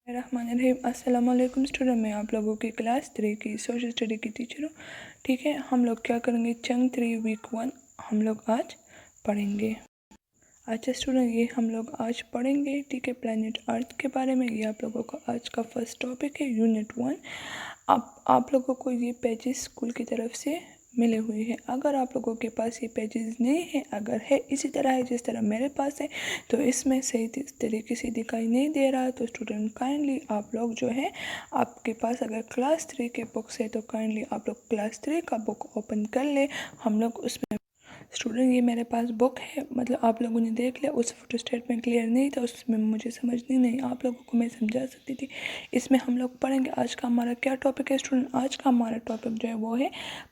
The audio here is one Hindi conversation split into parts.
रहमानिर्रहीम। अस्सलाम वालेकुम स्टूडेंट, मैं आप लोगों की क्लास 3 की सोशल स्टडी की टीचर हूँ। ठीक है, हम लोग क्या करेंगे, चंग 3 वीक 1 हम लोग आज पढ़ेंगे। अच्छा स्टूडेंट, ये हम लोग आज पढ़ेंगे, ठीक है, प्लैनेट अर्थ के बारे में। ये आप लोगों का आज का फर्स्ट टॉपिक है, यूनिट 1। आप लोगों को ये पेजेस स्कूल की तरफ से मिले हुए हैं। अगर आप लोगों के पास ये पेजेस नहीं है, अगर है इसी तरह है जिस तरह मेरे पास है, तो इसमें सही तरीके से दिखाई नहीं दे रहा, तो स्टूडेंट काइंडली आप लोग जो है, आपके पास अगर क्लास 3 के बुक्स है तो काइंडली आप लोग क्लास 3 का बुक ओपन कर ले। हम लोग उसमें स्टूडेंट, ये मेरे पास बुक है, मतलब आप लोगों ने देख लिया, उस फोटो स्टेट में क्लियर नहीं था, उसमें मुझे समझनी नहीं, आप लोगों को मैं समझा सकती थी। इसमें हम लोग पढ़ेंगे। आज का हमारा क्या टॉपिक है स्टूडेंट, आज का हमारा टॉपिक जो है वो है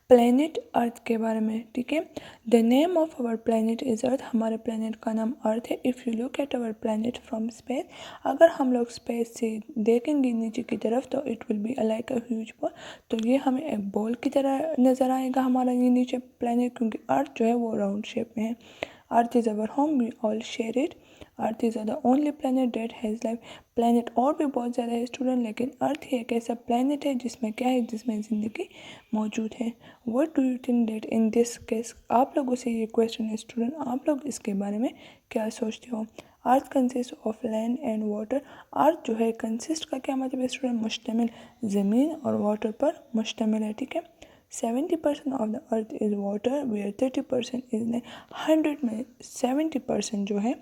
प्लैनेट अर्थ के बारे में। ठीक है, the name of our planet is earth. हमारे प्लैनेट का नाम अर्थ है। If you look at our planet from space, अगर हम लोग स्पेस से देखेंगे नीचे की तरफ, तो it will be like a huge ball. तो ये हमें एक बॉल की तरह नज़र आएगा हमारा ये नीचे प्लैनेट, क्योंकि अर्थ जो है वो राउंड शेप में है। Earth is our home, we all share it. Earth is the only planet that has life. Planet और भी बहुत ज़्यादा है स्टूडेंट, लेकिन अर्थ ही एक ऐसा प्लैनेट है जिसमें क्या है, जिसमें ज़िंदगी मौजूद है। What do you think that in this case, आप लोगों से ये क्वेश्चन है स्टूडेंट, आप लोग इसके बारे में क्या सोचते हो। Earth consist of land and water. Earth जो है कंसिस्ट का क्या मतलब है स्टूडेंट, मुश्तमिल, ज़मीन और वाटर पर मुश्तमिल है। ठीक है, 70% of the earth is water, where 30% is land. 100 में 70% जो है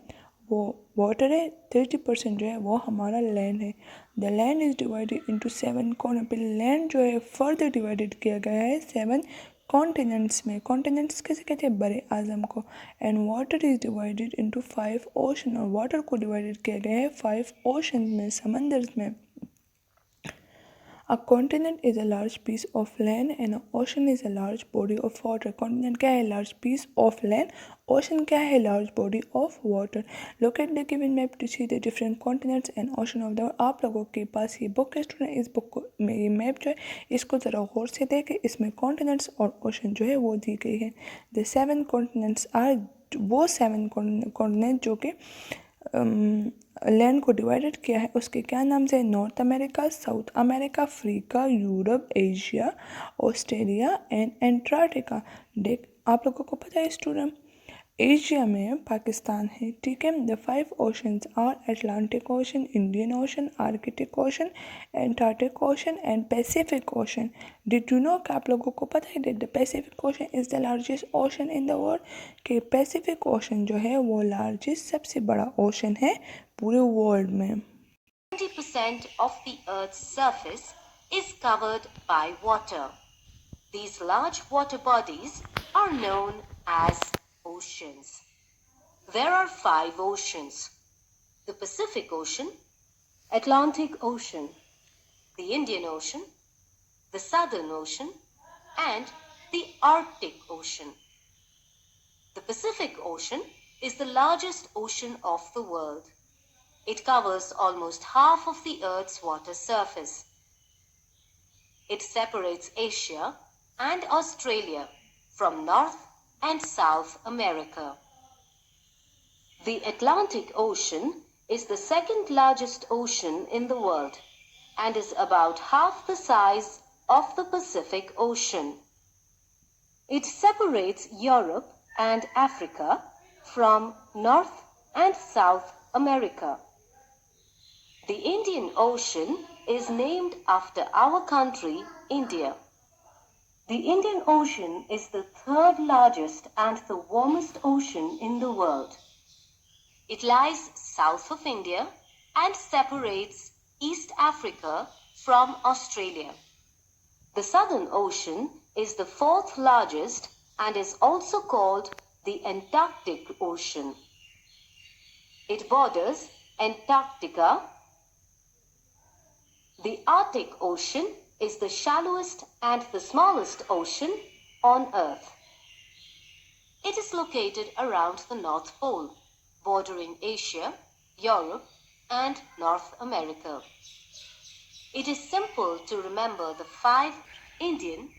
वो वाटर है, 30% जो है वो हमारा लैंड है। The land is divided into 7 continent. Land जो है फर्दर डिवाइडेड किया गया है 7 कॉन्टिनेंट्स में। कॉन्टिनेंट्स कैसे कहते हैं, बड़े आज़म को। And water is divided into 5 ocean, और वाटर को डिवाइडेड किया गया है 5 ओशन में, समंदर में। A continent is a large piece of land and an ocean is a large body of water. Continent क्या है, large piece of land. Ocean क्या है, large body of water. Look at the given map to see the different continents and ocean of the world. आप लोगों के पास ये बुक है स्टूडेंट, इस बुक को में ये मैप जो है इसको ज़रा गौर से देखें। इसमें कॉन्टिनेंट्स और ओशन जो है वो दी गई है। The 7 continents are वो 7 कॉन्टिनेंट जो कि लैंड को डिवाइडेड किया है, उसके क्या नाम से, north America, south America, Africa, Europe, Asia, Australia and Antarctica. देख, आप लोगों को पता है स्टूडेंट, एशिया में पाकिस्तान है। ठीक है, the 5 oceans are Atlantic ocean, Indian ocean, Arctic ocean, Antarctic ocean and Pacific ocean. Did you know, कि आप लोगों को पता है the Pacific ocean is the largest ocean in the world, कि पैसिफिक ओशन जो है वो लार्जेस्ट, सबसे बड़ा ओशन है पूरे वर्ल्ड में। 20% of the Earth's surface is covered by water. These large water bodies are known as oceans. There are 5 oceans: the Pacific Ocean, Atlantic Ocean, the Indian Ocean, the Southern Ocean, and the Arctic Ocean. The Pacific Ocean is the largest ocean of the world. It covers almost half of the Earth's water surface. It separates Asia and Australia from North and South America. The Atlantic Ocean is the second largest ocean in the world and is about half the size of the Pacific Ocean. It separates Europe and Africa from North and South America. The Indian Ocean is named after our country, India. The Indian Ocean is the third largest and the warmest ocean in the world. It lies south of India and separates East Africa from Australia. The Southern Ocean is the fourth largest and is also called the Antarctic Ocean. It borders Antarctica. The Arctic Ocean is the shallowest and the smallest ocean on Earth. It is located around the North Pole, bordering Asia, Europe, and North America. It is simple to remember the 5 Indian